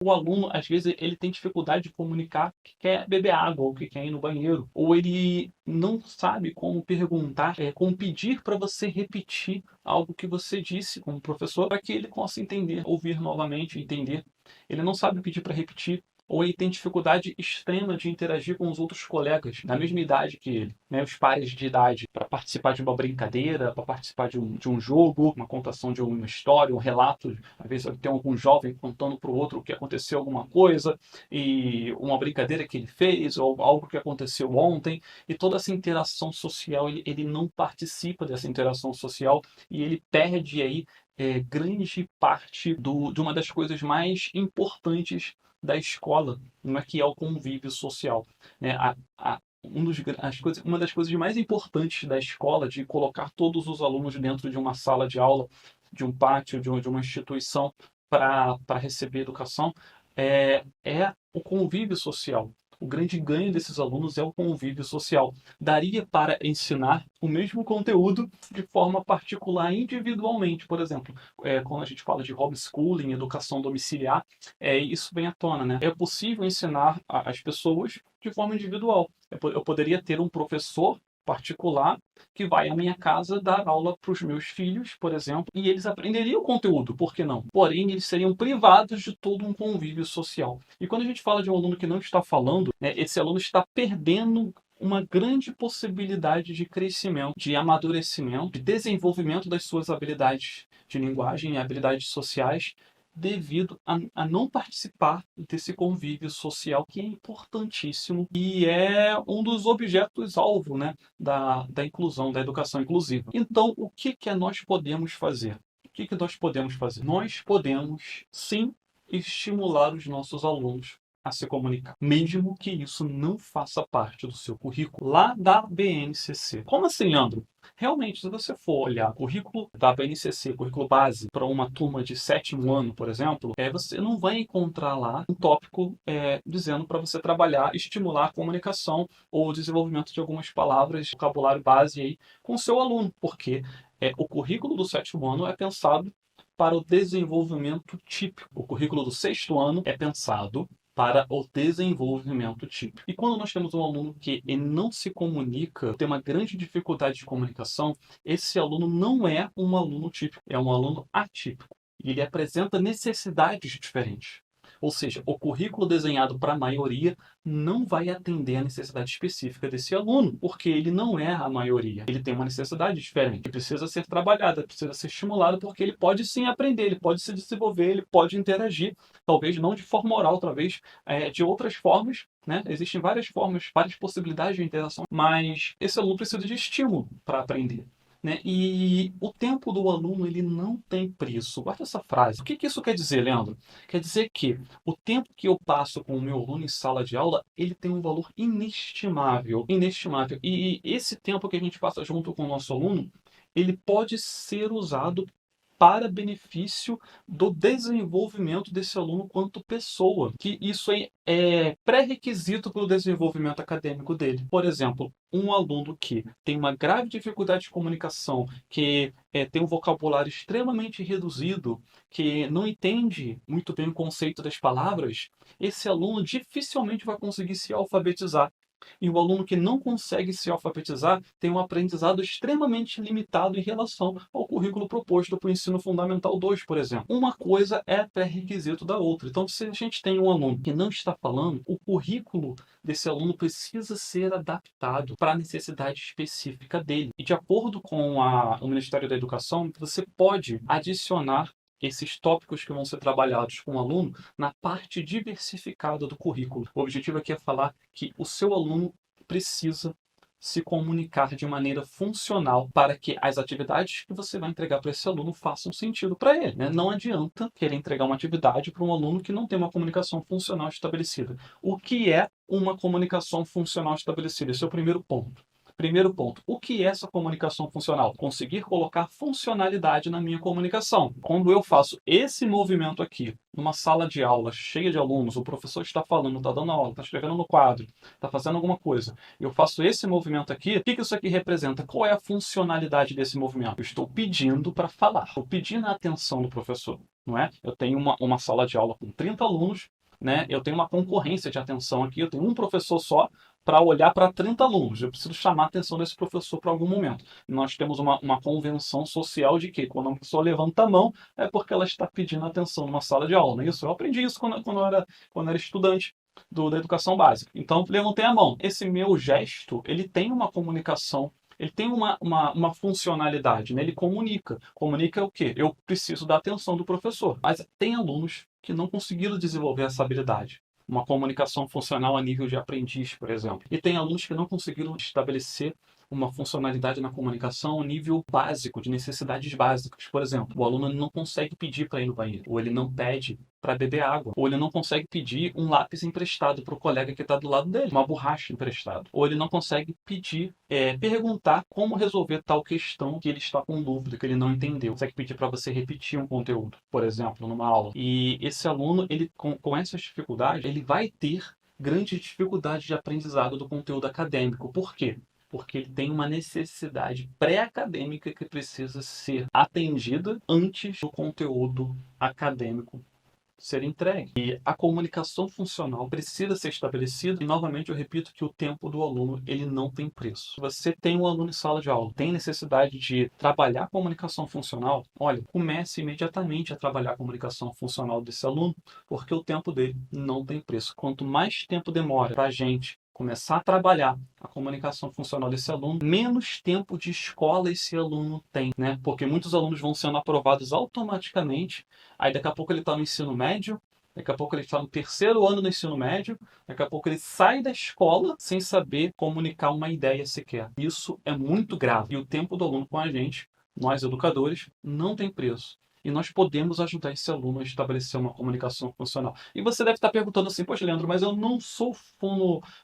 O aluno, às vezes, ele tem dificuldade de comunicar que quer beber água ou que quer ir no banheiro, ou ele não sabe como perguntar, como pedir para você repetir algo que você disse como professor, para que ele possa entender, ouvir novamente, entender. Ele não sabe pedir para repetir, ou ele tem dificuldade extrema de interagir com os outros colegas da mesma idade que ele, né, os pares de idade, para participar de uma brincadeira, para participar de um jogo, uma contação de uma história, um relato. Às vezes tem algum jovem contando para o outro o que aconteceu alguma coisa, e uma brincadeira que ele fez, ou algo que aconteceu ontem, e toda essa interação social, ele não participa dessa interação social, e ele perde aí grande parte de uma das coisas mais importantes da escola, não é, que é o convívio social, né? Uma das coisas mais importantes da escola, de colocar todos os alunos dentro de uma sala de aula, de um pátio, de uma instituição para receber educação, é o convívio social. O grande ganho desses alunos é o convívio social. Daria para ensinar o mesmo conteúdo de forma particular, individualmente. Por exemplo, quando a gente fala de homeschooling, educação domiciliar, isso vem à tona, né? É possível ensinar as pessoas de forma individual. Eu poderia ter um professor particular que vai à minha casa dar aula para os meus filhos, por exemplo, e eles aprenderiam o conteúdo, por que não? Porém, eles seriam privados de todo um convívio social. E quando a gente fala de um aluno que não está falando, né, esse aluno está perdendo uma grande possibilidade de crescimento, de amadurecimento, de desenvolvimento das suas habilidades de linguagem e habilidades sociais, devido a não participar desse convívio social que é importantíssimo e é um dos objetos-alvo, né, da inclusão, da educação inclusiva. Então, o que que nós podemos fazer? O que que nós podemos fazer? Nós podemos, sim, estimular os nossos alunos a se comunicar, mesmo que isso não faça parte do seu currículo lá da BNCC. Como assim, Leandro? Realmente, se você for olhar o currículo da BNCC, currículo base, para uma turma de sétimo ano, por exemplo, você não vai encontrar lá um tópico dizendo para você trabalhar, estimular a comunicação ou o desenvolvimento de algumas palavras, vocabulário base aí com o seu aluno, porque o currículo do sétimo ano é pensado para o desenvolvimento típico. O currículo do sexto ano é pensado para o desenvolvimento típico. E quando nós temos um aluno que ele não se comunica, tem uma grande dificuldade de comunicação, esse aluno não é um aluno típico, é um aluno atípico. E ele apresenta necessidades diferentes. Ou seja, o currículo desenhado para a maioria não vai atender a necessidade específica desse aluno, porque ele não é a maioria. Ele tem uma necessidade diferente, que precisa ser trabalhada, precisa ser estimulada, porque ele pode sim aprender, ele pode se desenvolver, ele pode interagir, talvez não de forma oral, talvez de outras formas, né? Existem várias formas, várias possibilidades de interação, mas esse aluno precisa de estímulo para aprender. Né? E o tempo do aluno, ele não tem preço. Guarda essa frase. O que que isso quer dizer, Leandro? Quer dizer que o tempo que eu passo com o meu aluno em sala de aula, ele tem um valor inestimável, inestimável. E esse tempo que a gente passa junto com o nosso aluno, ele pode ser usado para benefício do desenvolvimento desse aluno quanto pessoa, que isso é pré-requisito para o desenvolvimento acadêmico dele. Por exemplo, um aluno que tem uma grave dificuldade de comunicação, que tem um vocabulário extremamente reduzido, que não entende muito bem o conceito das palavras, esse aluno dificilmente vai conseguir se alfabetizar. E o aluno que não consegue se alfabetizar tem um aprendizado extremamente limitado em relação ao currículo proposto para o ensino fundamental 2, por exemplo. Uma coisa é pré-requisito da outra. Então, se a gente tem um aluno que não está falando, o currículo desse aluno precisa ser adaptado para a necessidade específica dele. E de acordo com o Ministério da Educação, você pode adicionar esses tópicos que vão ser trabalhados com o aluno na parte diversificada do currículo. O objetivo aqui é falar que o seu aluno precisa se comunicar de maneira funcional para que as atividades que você vai entregar para esse aluno façam sentido para ele, né? Não adianta querer entregar uma atividade para um aluno que não tem uma comunicação funcional estabelecida. O que é uma comunicação funcional estabelecida? Esse é o primeiro ponto. Primeiro ponto, o que é essa comunicação funcional? Conseguir colocar funcionalidade na minha comunicação. Quando eu faço esse movimento aqui, numa sala de aula cheia de alunos, o professor está falando, está dando aula, está escrevendo no quadro, está fazendo alguma coisa, eu faço esse movimento aqui, o que isso aqui representa? Qual é a funcionalidade desse movimento? Eu estou pedindo para falar, estou pedindo a atenção do professor, não é? Eu tenho uma sala de aula com 30 alunos, né? Eu tenho uma concorrência de atenção aqui, eu tenho um professor só para olhar para 30 alunos. Eu preciso chamar a atenção desse professor para algum momento. Nós temos uma convenção social de que quando uma pessoa levanta a mão é porque ela está pedindo atenção numa sala de aula, não é isso? Eu aprendi isso quando era estudante da educação básica. Então, levantei a mão. Esse meu gesto, ele tem uma comunicação, ele tem uma funcionalidade, né? Ele comunica. Comunica o quê? Eu preciso da atenção do professor. Mas tem alunos que não conseguiram desenvolver essa habilidade. Uma comunicação funcional a nível de aprendiz, por exemplo. E tem alunos que não conseguiram estabelecer uma funcionalidade na comunicação a nível básico, de necessidades básicas. Por exemplo, o aluno não consegue pedir para ir no banheiro, ou ele não pede para beber água, ou ele não consegue pedir um lápis emprestado para o colega que está do lado dele, uma borracha emprestada, ou ele não consegue pedir, perguntar como resolver tal questão que ele está com dúvida, que ele não entendeu. Consegue pedir para você repetir um conteúdo, por exemplo, numa aula. E esse aluno, ele com essas dificuldades, ele vai ter grande dificuldade de aprendizado do conteúdo acadêmico. Por quê? Porque ele tem uma necessidade pré-acadêmica que precisa ser atendida antes do conteúdo acadêmico ser entregue. E a comunicação funcional precisa ser estabelecida, e novamente eu repito que o tempo do aluno ele não tem preço. Se você tem um aluno em sala de aula, tem necessidade de trabalhar a comunicação funcional, olha, comece imediatamente a trabalhar a comunicação funcional desse aluno, porque o tempo dele não tem preço. Quanto mais tempo demora para a gente começar a trabalhar a comunicação funcional desse aluno, menos tempo de escola esse aluno tem, né? Porque muitos alunos vão sendo aprovados automaticamente, aí daqui a pouco ele está no ensino médio, daqui a pouco ele está no terceiro ano do ensino médio, daqui a pouco ele sai da escola sem saber comunicar uma ideia sequer. Isso é muito grave. E o tempo do aluno com a gente, nós educadores, não tem preço. E nós podemos ajudar esse aluno a estabelecer uma comunicação funcional. E você deve estar perguntando assim, poxa, Leandro, mas eu não sou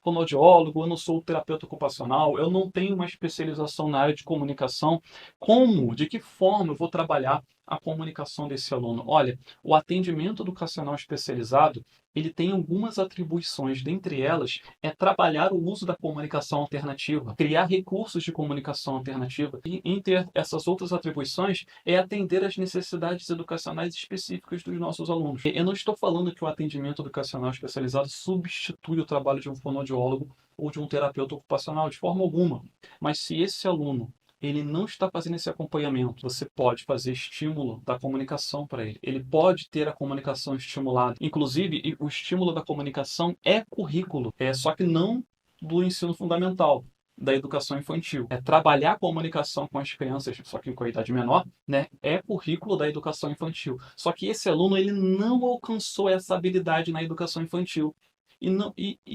fonoaudiólogo, eu não sou terapeuta ocupacional, eu não tenho uma especialização na área de comunicação. Como? De que forma eu vou trabalhar a comunicação desse aluno? Olha, o atendimento educacional especializado, ele tem algumas atribuições, dentre elas é trabalhar o uso da comunicação alternativa, criar recursos de comunicação alternativa, e entre essas outras atribuições é atender às necessidades educacionais específicas dos nossos alunos. Eu não estou falando que o atendimento educacional especializado substitui o trabalho de um fonoaudiólogo ou de um terapeuta ocupacional, de forma alguma, mas se esse aluno ele não está fazendo esse acompanhamento, você pode fazer estímulo da comunicação para ele. Ele pode ter a comunicação estimulada. Inclusive, o estímulo da comunicação é currículo, só que não do ensino fundamental, da educação infantil. É trabalhar a comunicação com as crianças, só que com a idade menor, né? É currículo da educação infantil. Só que esse aluno ele não alcançou essa habilidade na educação infantil. E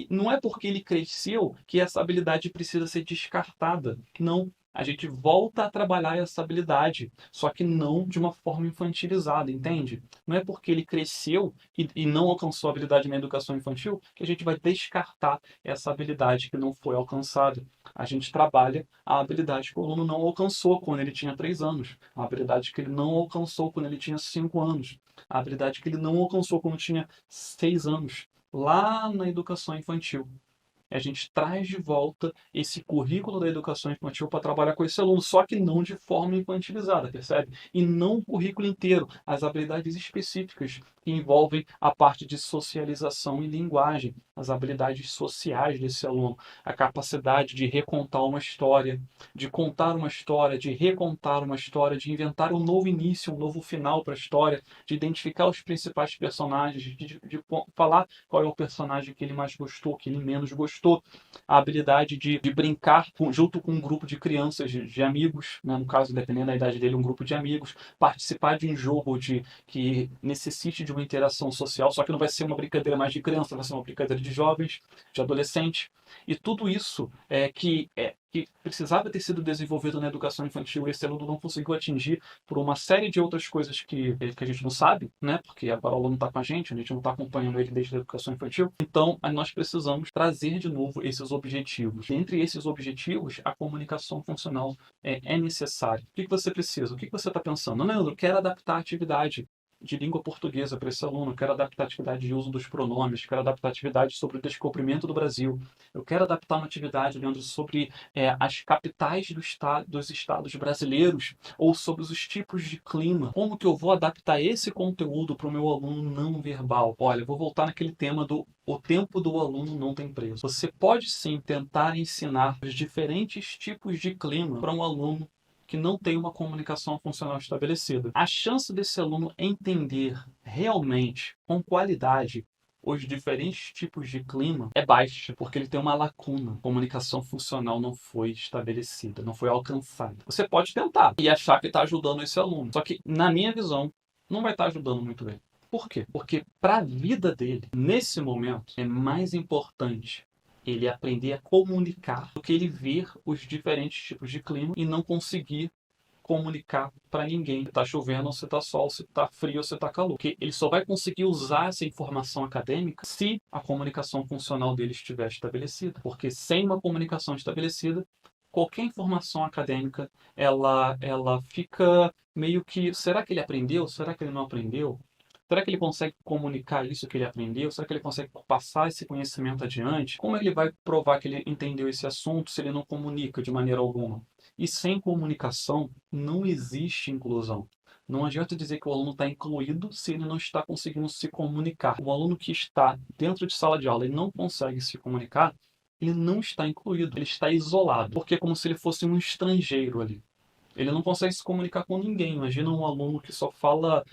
não é porque ele cresceu que essa habilidade precisa ser descartada. Não. A gente volta a trabalhar essa habilidade, só que não de uma forma infantilizada, entende? Não é porque ele cresceu e não alcançou a habilidade na educação infantil que a gente vai descartar essa habilidade que não foi alcançada. A gente trabalha a habilidade que o aluno não alcançou quando ele tinha 3 anos, a habilidade que ele não alcançou quando ele tinha 5 anos, a habilidade que ele não alcançou quando tinha 6 anos, lá na educação infantil. A gente traz de volta esse currículo da educação infantil para trabalhar com esse aluno, só que não de forma infantilizada, percebe? E não o currículo inteiro, as habilidades específicas que envolvem a parte de socialização e linguagem, as habilidades sociais desse aluno, a capacidade de recontar uma história, de contar uma história, de recontar uma história, de inventar um novo início, um novo final para a história, de identificar os principais personagens, de falar qual é o personagem que ele mais gostou, que ele menos gostou, a habilidade de brincar junto com um grupo de crianças, de amigos, né? No caso, dependendo da idade dele, um grupo de amigos, participar de um jogo que necessite de uma interação social, só que não vai ser uma brincadeira mais de criança, vai ser uma brincadeira de jovens, de adolescentes. E tudo isso que precisava ter sido desenvolvido na educação infantil, esse aluno não conseguiu atingir por uma série de outras coisas que a gente não sabe, né? Porque agora o aluno está com a gente não está acompanhando ele desde a educação infantil. Então, nós precisamos trazer de novo esses objetivos. Entre esses objetivos, a comunicação funcional é necessária. O que você precisa? O que você está pensando? Leandro, quero adaptar a atividade de língua portuguesa para esse aluno, eu quero adaptar a atividade de uso dos pronomes, quero adaptar a atividade sobre o descobrimento do Brasil, eu quero adaptar uma atividade, Leandro, sobre as capitais dos estados brasileiros ou sobre os tipos de clima. Como que eu vou adaptar esse conteúdo para o meu aluno não verbal? Olha, eu vou voltar naquele tema do o tempo do aluno não tem preço. Você pode sim tentar ensinar os diferentes tipos de clima para um aluno que não tem uma comunicação funcional estabelecida. A chance desse aluno entender realmente, com qualidade, os diferentes tipos de clima é baixa, porque ele tem uma lacuna. A comunicação funcional não foi estabelecida, não foi alcançada. Você pode tentar e achar que está ajudando esse aluno, só que, na minha visão, não vai estar ajudando muito bem. Por quê? Porque para a vida dele, nesse momento, é mais importante ele aprender a comunicar do que ele ver os diferentes tipos de clima e não conseguir comunicar para ninguém se está chovendo ou se está sol, se está frio ou se está calor. Porque ele só vai conseguir usar essa informação acadêmica se a comunicação funcional dele estiver estabelecida. Porque sem uma comunicação estabelecida, qualquer informação acadêmica, ela fica meio que, será que ele aprendeu? Será que ele não aprendeu? Será que ele consegue comunicar isso que ele aprendeu? Será que ele consegue passar esse conhecimento adiante? Como ele vai provar que ele entendeu esse assunto se ele não comunica de maneira alguma? E sem comunicação não existe inclusão. Não adianta dizer que o aluno está incluído se ele não está conseguindo se comunicar. O aluno que está dentro de sala de aula e não consegue se comunicar, ele não está incluído, ele está isolado, porque é como se ele fosse um estrangeiro ali. Ele não consegue se comunicar com ninguém. Imagina um aluno que só fala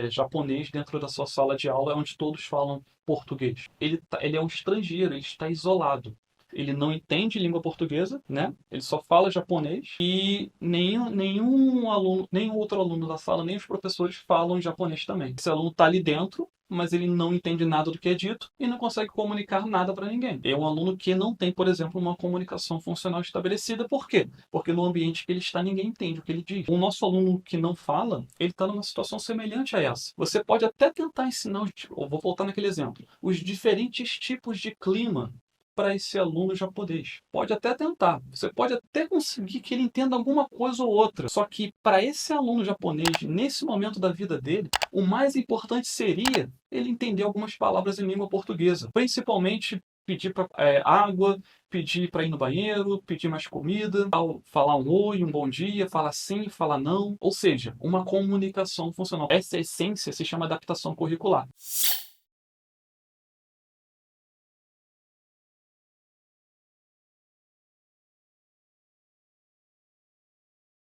japonês dentro da sua sala de aula, onde todos falam português. Ele é um estrangeiro, ele está isolado. Ele não entende língua portuguesa, né? Ele só fala japonês e nenhum aluno, nenhum outro aluno da sala, nem os professores falam japonês também. Esse aluno está ali dentro, mas ele não entende nada do que é dito e não consegue comunicar nada para ninguém. É um aluno que não tem, por exemplo, uma comunicação funcional estabelecida. Por quê? Porque no ambiente que ele está, ninguém entende o que ele diz. O nosso aluno que não fala, ele está numa situação semelhante a essa. Você pode até tentar ensinar, eu vou voltar naquele exemplo, os diferentes tipos de clima para esse aluno japonês. Pode até tentar. Você pode até conseguir que ele entenda alguma coisa ou outra. Só que para esse aluno japonês, nesse momento da vida dele, o mais importante seria ele entender algumas palavras em língua portuguesa. Principalmente pedir para água, pedir para ir no banheiro, pedir mais comida, falar um oi, um bom dia, falar sim, falar não. Ou seja, uma comunicação funcional. Essa essência se chama adaptação curricular.